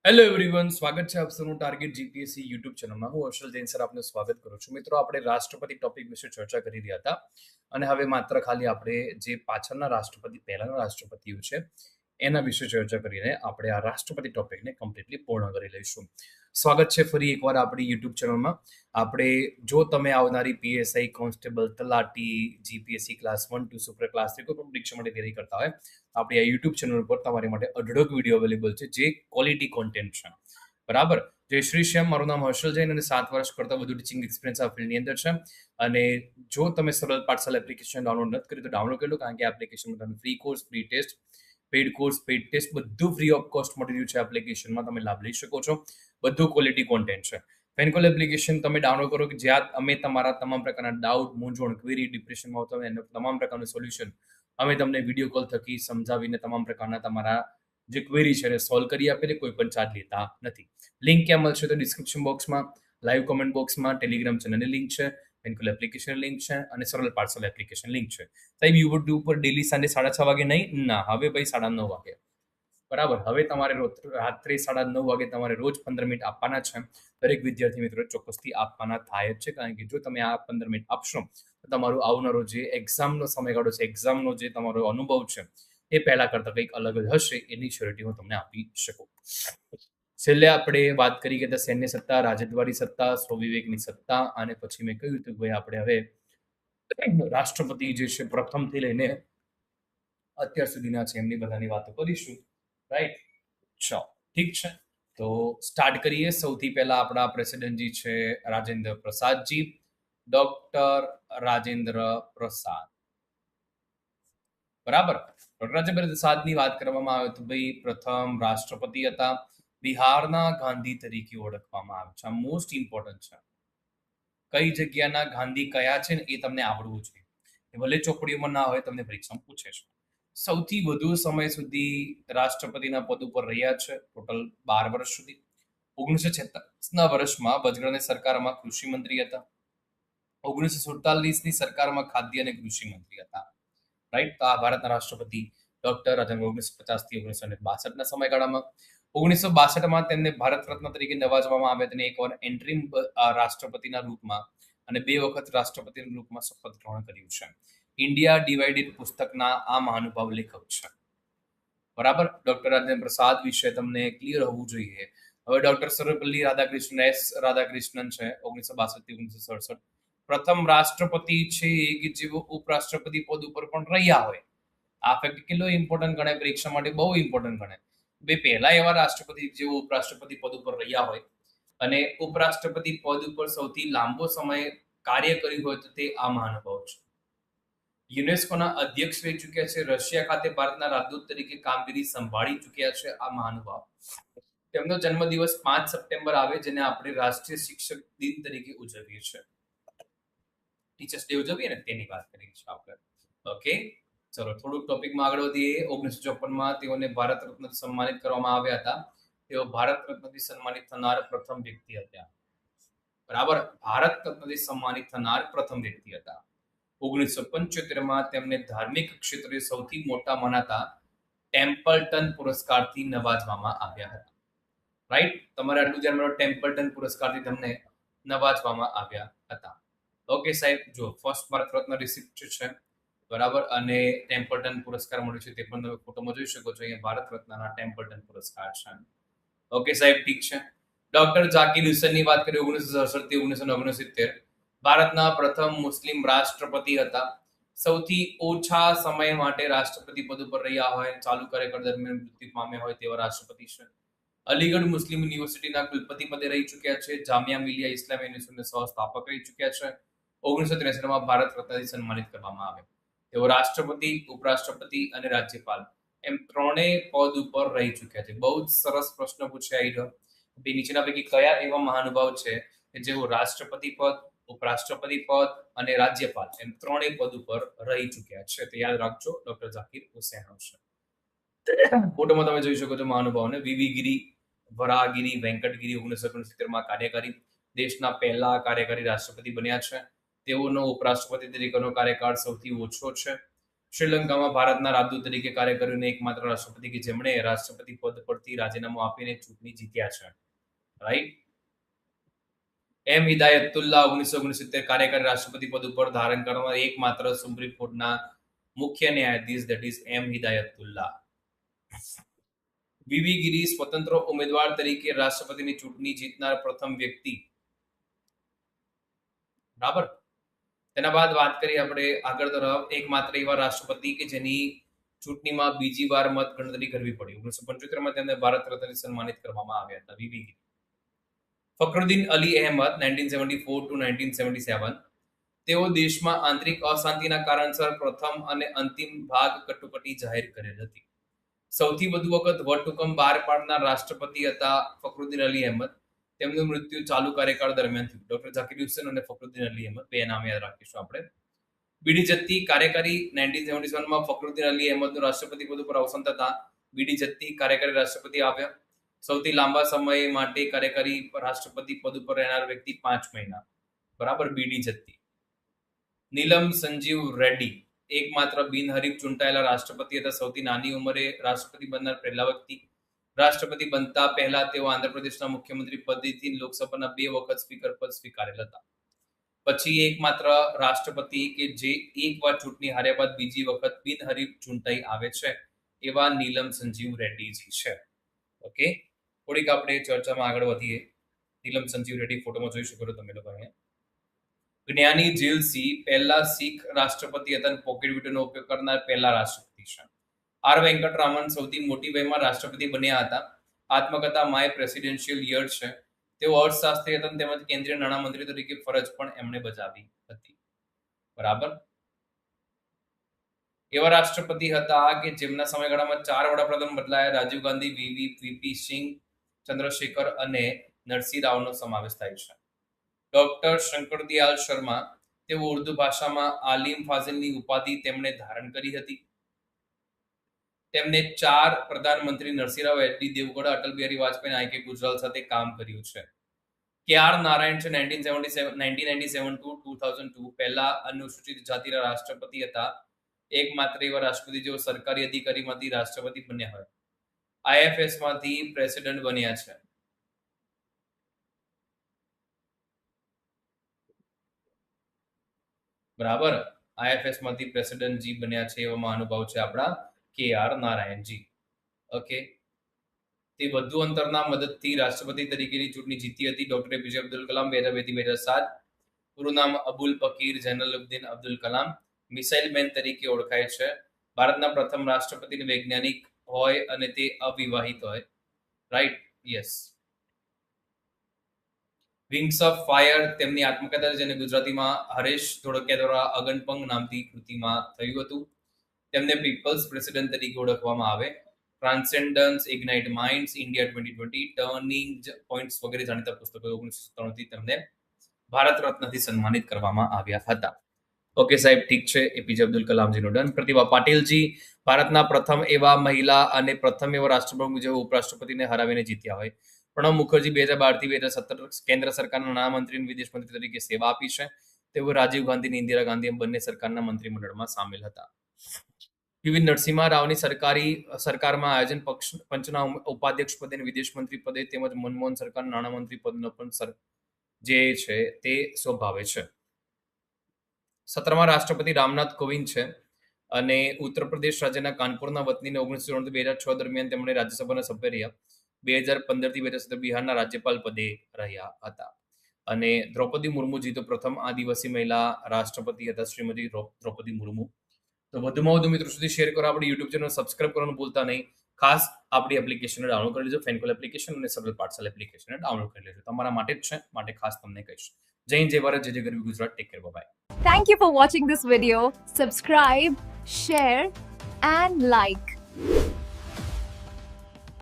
Hello everyone, સ્વાગત છે આપ સૌનું ટાર્ગેટ જીપીએસસી યુટ્યુબ ચેનલમાં. હું હર્ષલ જૈન સર આપનું સ્વાગત કરું છું. મિત્રો, આપણે રાષ્ટ્રપતિ ટોપિક વિશે ચર્ચા કરી રહ્યા હતા અને હવે માત્ર ખાલી આપણે જે પાછળના રાષ્ટ્રપતિ, પહેલાના રાષ્ટ્રપતિઓ છે એના વિશે ચર્ચા કરીને આપણે આ રાષ્ટ્રપતિ ટોપિકને કમ્પ્લીટલી પૂર્ણ કરી લઈશું. સ્વાગત છે ફરી એકવાર આપણી યુટ્યુબ ચેનલમાં. આપણે જો તમે આવનારી પીએસઆઈ, કોન્સ્ટેબલ, તલાટી, જીપીએસસી ક્લાસ 1, 2, સુપર ક્લાસ 3 કોઈ પણ પરીક્ષા માટે તૈયારી કરતા હોય, આપણી આ યુટ્યુબ ચેનલ પર તમારી માટે અઢળક વિડીયો અવેલેબલ છે જે ક્વોલિટી કોન્ટેન્ટ છે. બરાબર. જય શ્રી શ્યામ. મારું નામ હર્ષલ જૈન અને 7 વર્ષ કરતાં વધુ ટીચિંગ એક્સપિરિયન્સ આ ફિલ્ડની અંદર છે. અને જો તમે સરળ પાઠશાલા એપ્લિકેશન ડાઉનલોડ નથી કરી તો ડાઉનલોડ કરી લો, કારણ કે આ એપ્લિકેશનમાં તમે free course, free test, paid course, paid test બધું ફ્રી ઓફ કોસ્ટ મળી રહ્યું છે. એપ્લિકેશનમાં તમે લાભ લઈ શકો છો. બધું ક્વોલિટી કોન્ટેન્ટ છે. પેનકોલ એપ્લિકેશન તમે ડાઉનલોડ કરો કે જ્યાં અમે તમારા તમામ પ્રકારના ડાઉટ, મૂંઝવણ, ક્વેરી, ડિપ્રેશનમાં આવતા હોય એનું તમામ પ્રકારનું સોલ્યુશન અમે તમને વિડીયો કોલ થકી સમજાવીને તમામ પ્રકારના તમારા જે ક્વેરી છે એને સોલ્વ કરી આપીને કોઈ પણ ચાર્જ લેતા નથી. લિંક ક્યાં મળશે તો ડિસ્ક્રિપ્શન બોક્સમાં, લાઈવ કોમેન્ટ બોક્સમાં ટેલિગ્રામ ચેનલની લિંક છે, પેનકોલ એપ્લિકેશન લિંક છે અને સરળ પાર્સલ એપ્લિકેશન લિંક છે. સાહેબ, યુટ્યુબ પર ડેલી સાંજે 6:30 વાગે નહીં ના, હવે ભાઈ 9:30 વાગે. બરાબર. હવે તમારે રાત્રે 9:30 વાગે તમારે રોજ 15 મિનિટ આપવાના છે. દરેક વિદ્યાર્થી મિત્રો ચોક્કસથી આપવાના થાય જ છે, કારણ કે જો તમે આ 15 મિનિટ આપશો તો તમારું આવનારો જે એક્ઝામનો સમયગાળો છે, એક્ઝામનો જે તમારો અનુભવ છે એ પહેલા કરતાં કંઈક અલગ જ હશે. એની શ્યોરિટી હું તમને આપી શકું. છેલ્લે આપણે વાત કરી કે સૈન્ય સત્તા, રાજદ્વારી સત્તા, સ્વવિવેકની સત્તા, અને પછી મેં કહ્યું હતું ભાઈ આપણે હવે રાષ્ટ્રપતિ જે છે પ્રથમથી લઈને અત્યાર સુધીના છે એમની બધાની વાતો કરીશું. રાઈટ? ચાલો, ઠીક છે. તો સ્ટાર્ટ કરીએ. સૌથી પહેલા આપણા પ્રેસિડેન્ટજી છે રાજેન્દ્ર પ્રસાદજી. ડોક્ટર રાજેન્દ્ર પ્રસાદ. બરાબર. ડોક્ટર રાજેન્દ્ર પ્રસાદની વાત કરવામાં આવે તો ભાઈ પ્રથમ રાષ્ટ્રપતિ હતા. બિહારના ગાંધી તરીકે ઓળખવામાં આવે છે. આ મોસ્ટ ઇમ્પોર્ટન્ટ છે. કઈ જગ્યાના ગાંધી કયા છે ને એ તમને આવડવું જોઈએ. એ ભલે ચોપડીઓમાં ના હોય, તમને પરીક્ષામાં પૂછે છે. સૌથી વધુ સમય સુધી રાષ્ટ્રપતિના પદ ઉપર રહ્યા છે, ટોટલ 12 વર્ષ સુધી. 1946ના વર્ષમાં વચગાળાની સરકારમાં કૃષિ મંત્રી હતા. 1947ની સરકારમાં ખાદ્ય અને કૃષિ મંત્રી હતા. રાઈટ? તો આ ભારતના રાષ્ટ્રપતિ ડોક્ટર રાજેન્દ્ર 1950 થી 1962ના સમયગાળામાં. 1962માં તેમને ભારત રત્ન તરીકે નવાજવામાં આવ્યા. તેને એકવાર એન્ટ્રીમ રાષ્ટ્રપતિના રૂપમાં અને 2 વખત રાષ્ટ્રપતિના રૂપમાં શપથ ગ્રહણ કર્યું છે. ઇન્ડિયા ડિવાઇડેડ પુસ્તકના આ મહાનુભાવ લેખક છે. બરાબર. ડોક્ટર રાજેન્દ્ર પ્રસાદ વિશે તમને ક્લિયર હોવું જોઈએ. હવે ડોક્ટર સર્વપલ્લી રાધાકૃષ્ણન, એસ રાધાકૃષ્ણન છે 1962 થી 1967. પ્રથમ રાષ્ટ્રપતિ છે કે જેઓ ઉપરાષ્ટ્રપતિ પદ ઉપર પણ રહ્યા હોય. આ ફેક્ટ કેટલો ઇમ્પોર્ટન્ટ ગણાય પરીક્ષા માટે? બહુ ઇમ્પોર્ટન્ટ ગણાય. બે પહેલા એવા રાષ્ટ્રપતિ જેઓ ઉપરાષ્ટ્રપતિ પદ ઉપર રહ્યા હોય અને ઉપરાષ્ટ્રપતિ પદ ઉપર સૌથી લાંબો સમય કાર્ય કર્યું હોય તો તે આ મહાનુભાવ છે. યુનેસ્કોના અધ્યક્ષ રહી ચૂક્યા છે. રશિયા ખાતે ભારતના રાજદૂત તરીકે કામગીરી સંભાળી ચૂક્યા છે આ મહાનુભાવ. તેમનો જન્મદિવસ 5 સપ્ટેમ્બર આવે, જેને આપણે રાષ્ટ્રીય શિક્ષક દિન તરીકે ઉજવીએ છીએ. ટીચર્સ ડે ઉજવીએ ને તેની વાત કરીએ છીએ આપણે. ઓકે, ચલો થોડુંક ટોપિકમાં આગળ વધીએ. 1954માં તેઓને ભારત રત્નથી સન્માનિત કરવામાં આવ્યા હતા. તેઓ ભારત રત્નથી સન્માનિત થનાર પ્રથમ વ્યક્તિ હતા. બરાબર. ભારત રત્નથી સન્માનિત થનાર પ્રથમ વ્યક્તિ હતા. 1975માં તેમને ધાર્મિક ક્ષેત્રે સૌથી મોટા મનાતા ટેમ્પલ્ટન પુરસ્કારથી નવાજવામાં આવ્યા હતા. રાઈટ? તમારે આટલું ધ્યાન રાખો, ટેમ્પલ્ટન પુરસ્કારથી તમને નવાજવામાં આવ્યા હતા. ઓકે સાહેબ, જો ફર્સ્ટ ભારત રત્ન રિસિપ્ટ છે, બરાબર, અને ટેમ્પલ્ટન પુરસ્કાર મળ્યો છે તે પણ તમે ફોટોમાં જોઈ શકો છો. અહીંયા ભારત રત્નના ટેમ્પલ્ટન પુરસ્કાર છે. ઓકે સાહેબ, ઠીક છે. ડોક્ટર ઝાકિર હુસેનની વાત કરીએ. 1967 થી 1969 ભારતના પ્રથમ મુસ્લિમ રાષ્ટ્રપતિ હતા. સૌથી ઓછા સમય માટે રાષ્ટ્રપતિ પદ ઉપર રહ્યા હોય, ચાલુ કાર્યકાળ દરમિયાન મૃત્યુ પામ્યા હોય તેવા રાષ્ટ્રપતિ છે. અલીગઢ મુસ્લિમ યુનિવર્સિટીના કુલપતિ પદે રહી ચૂક્યા છે. જામિયા મિલિયા ઇસ્લામિયા યુનિવર્સિટીના સહસ્થાપક રહી ચૂક્યા છે. 1963માં ભારત રત્નથી સન્માનિત કરવામાં આવે. તેઓ રાષ્ટ્રપતિ, ઉપરાષ્ટ્રપતિ અને રાજ્યપાલ એમ ત્રણેય પદ ઉપર રહી ચૂક્યા છે. બહુ જ સરસ પ્રશ્ન પૂછાય. બે નીચેના પૈકી કયા એવા મહાનુભાવ છે કે જેઓ રાષ્ટ્રપતિ પદ, ઉપરાષ્ટ્રપતિ પદ અને રાજ્યપાલ એમ ત્રણેય પદ ઉપર રહી ચૂક્યા છે? તો યાદ રાખજો, ડોક્ટર ઝાકિર હુસેન હશે. ફોટોમાં તમે જોઈ શકો છો મહાનુભાવને. વીવી ગિરી, વરાહગીરી, વેંકટગીરી 1969માં કાર્યકારી દેશના પહેલા કાર્યકારી રાષ્ટ્રપતિ બન્યા છે. તેઓનો ઉપરાષ્ટ્રપતિ તરીકેનો કાર્યકાળ સૌથી ઓછો છે. શ્રીલંકામાં ભારતના રાજદૂત તરીકે કાર્ય કર્યું એકમાત્ર રાષ્ટ્રપતિ કે જેમણે રાષ્ટ્રપતિ પદ પરથી રાજીનામું આપીને ચૂંટણી જીત્યા છે. રાઈટ. એમ હિદાયતુલ્લાહ 1969 કાર્યકારી રાષ્ટ્રપતિ પદ ઉપર ધારણ કરનાર એકમાત્ર સુપ્રીમ કોર્ટના મુખ્ય ન્યાયાધીશ that is M Hidayatullah. VV Giri સ્વતંત્ર ઉમેદવાર તરીકે રાષ્ટ્રપતિની ચૂંટણી જીતનાર પ્રથમ વ્યક્તિ. બરાબર. તેના બાદ વાત કરીએ આપણે આગળ તરફ એકમાત્ર એવા રાષ્ટ્રપતિ કે જેની ચૂંટણીમાં બીજી વાર મત ગણતરી કરવી પડી. 1975 તેમને ભારત રત્નથી સન્માનિત કરવામાં આવ્યા હતા. VV Giri. Fakhruddin Ali Ahmed 1974 to 1977 તેઓ દેશમાં આંતરિક અશાંતિના કારણસર પ્રથમ અને અંતિમ ભાગ કટોકટી જાહેર કરેલ હતી. સૌથી વધુ વખત વટહુકમ બહાર પાડનાર રાષ્ટ્રપતિ હતા ફખરુદ્દીન અલી અહેમદ. તેમનું મૃત્યુ ચાલુ કાર્યકાળ દરમિયાન થયું. ડોક્ટર ઝાકિર હુસેન અને ફખરુદ્દીન અલી અહેમદ બે નામ યાદ રાખીશું આપણે. બીડી જત્તી કાર્યકારી 1977 માં ફખરુદ્દીન અલી અહેમદનું રાષ્ટ્રપતિ પદ પર અવસાન થતા બીડી જત્તી કાર્યકારી રાષ્ટ્રપતિ આવ્યા. સૌથી લાંબા સમય માટે કાર્યકારી રાષ્ટ્રપતિ પદ ઉપર રહેનાર વ્યક્તિ 5 મહિના. બરાબર. બીડી જત્તી. નીલમ સંજીવ રેડ્ડી એકમાત્ર બિનહરીફ ચૂંટાયેલા રાષ્ટ્રપતિ હતા. સૌથી નાની ઉંમરે રાષ્ટ્રપતિ બનનાર પહેલા વ્યક્તિ. રાષ્ટ્રપતિ બનતા પહેલા તેઓ આંધ્રપ્રદેશના મુખ્યમંત્રી પદેથી લોકસભાના 2 વખત સ્પીકર પદ સ્વીકારેલ હતા. પછી એકમાત્ર રાષ્ટ્રપતિ કે જે એકવાર ચૂંટણી હાર્યા બાદ બીજી વખત બિનહરીફ ચૂંટાઈ આવે છે એવા નીલમ સંજીવ રેડ્ડીજી છે. ઓકે. થોડીક આપણે ચર્ચામાં આગળ વધીએ. નીલમ સંજીવ રેડ્ડી ફોટોમાં જોઈ શકો છો તમે લોકો અહીંયા. જ્ઞાની ઝીલ સિંહ પહેલા શીખ રાષ્ટ્રપતિ હતા અને પોકેટ વીટોનો ઉપયોગ કરનાર પહેલા રાષ્ટ્રપતિ છે. આર વેંકટરામન સૌથી મોટી વયમાં રાષ્ટ્રપતિ બન્યા હતા. આત્મકથા માય પ્રેસિડેન્શિયલ યર છે. તેઓ અર્થશાસ્ત્રી હતા તેમજ કેન્દ્રીય નાણામંત્રી તરીકે ફરજ પણ એમણે બજાવી હતી. બરાબર. એવા રાષ્ટ્રપતિ હતા કે જેમના સમયગાળામાં 4 વડાપ્રધાન બદલાયા. રાજીવ ગાંધી, વીપી સિંહ, ચંદ્રશેખર અને નરસિંહ રાવનો સમાવેશ થાય છે. ડોક્ટર શંકરદયાલ શર્મા તેઓ ઉર્દુ ભાષામાં આલિમ ફાઝિલની ઉપાધિ તેમણે ધારણ કરી હતી. તેમને 4 પ્રધાનમંત્રી નરસિંહરાવ, એચ.ડી. દેવગૌડા, અટલ બિહારી વાજપેયી અને આઈ.કે. ગુજરાલ સાથે કામ કર્યું છે. કે.આર. નારાયણ છે 1997 to 2002 પહેલા અનુસૂચિત જાતિના રાષ્ટ્રપતિ હતા. એકમાત્ર એવા રાષ્ટ્રપતિ જેઓ સરકારી અધિકારીમાંથી રાષ્ટ્રપતિ બન્યા હોય. આઈએફએસ માંથી પ્રેસિડેન્ટ બન્યા છે. બરાબર. આઈએફએસ માંથી પ્રેસિડેન્ટજી બન્યા છે એવા મહાનુભાવ છે આપણા કે.આર. નારાયણજી. ઓકે. તે વધુ અંતરના મદદથી રાષ્ટ્રપતિ તરીકેની ચૂંટણી જીતી હતી. ડોક્ટર એપીજે અબ્દુલ કલામ 2002 થી 2007. પૂરું નામ અબુલ પકીર જૈનુલબ્દીન અબ્દુલ કલામ. મિસાઇલ મેન તરીકે ઓળખાય છે. ભારતના પ્રથમ રાષ્ટ્રપતિ વૈજ્ઞાનિક હોય અને તે અવિવાહિત હોય. Right. Yes. Wings of fire તેમની આત્મકથા જેને ગુજરાતીમાં હરેશ ધોળકિયા દ્વારા અગનપંગ નામથી કૃતિમાં થયું હતું. તેમને પીપલ્સ પ્રેસિડેન્ટ તરીકે ઓળખવામાં આવે. Transcendence, ignite minds, India 2020, turning points વગેરે જાણીતા પુસ્તકો 1997 થી તેમને ભારત રત્નથી સન્માનિત કરવામાં આવ્યા હતા. ઓકે સાહેબ, ઠીક છે. એપીજે અબ્દુલ કલામજીનો ડન. પ્રતિભા પાટીલજી ભારતના પ્રથમ એવા મહિલા અને પ્રથમ એવા રાષ્ટ્રપ્રમુખ જેઓ ઉપરાષ્ટ્રપતિને હરાવીને જીત્યા હોય. પ્રણવ મુખર્જી 2012 થી 2017 કેન્દ્ર સરકારના નાણામંત્રી અને વિદેશ મંત્રી તરીકે સેવા આપી છે. તેઓ રાજીવ ગાંધી અને ઇન્દિરા ગાંધી બંને સરકારના મંત્રીમંડળમાં સામેલ હતા. પીવી નરસિંહ રાવની સરકારમાં આયોજન પંચના ઉપાધ્યક્ષ પદે અને વિદેશ મંત્રી પદે તેમજ મનમોહન સરકારના નાણામંત્રી પદનો પણ જે છે તે સ્વભાવે છે. 17મા રાષ્ટ્રપતિ રામનાથ કોવિંદ છે અને ઉત્તર પ્રદેશ રાજ્યના કાનપુરના વતનીને 1996 દરમિયાન તેમણે રાજ્યસભાના સભ્ય રહ્યા. 2015 થી 2017 બિહારના રાજ્યપાલ પદે રહ્યા હતા. અને દ્રૌપદી મુર્મુજી તો પ્રથમ આદિવાસી મહિલા રાષ્ટ્રપતિ હતા, શ્રીમતી દ્રૌપદી મુર્મુ. તો વધુમાં વધુ મિત્રો સુધી શેર કરો. આપણી યુટ્યુબ ચેનલ સબસ્ક્રાઇબ કરવાનું ભૂલતા નહીં. ખાસ આપણી એપ્લિકેશનને ડાઉનલોડ કરી લેજો. ફેનકોલ એપ્લિકેશન અને સરળ પાઠશાલ એપ્લિકેશનને ડાઉનલોડ કરી લેજો. તમારા માટે જ છે, માટે ખાસ તમને કહીશ. જય હિન્દ, જય ભારત, જય ગરવી Gujarat. Take care, bye. Thank you for watching this video. Subscribe, share and like.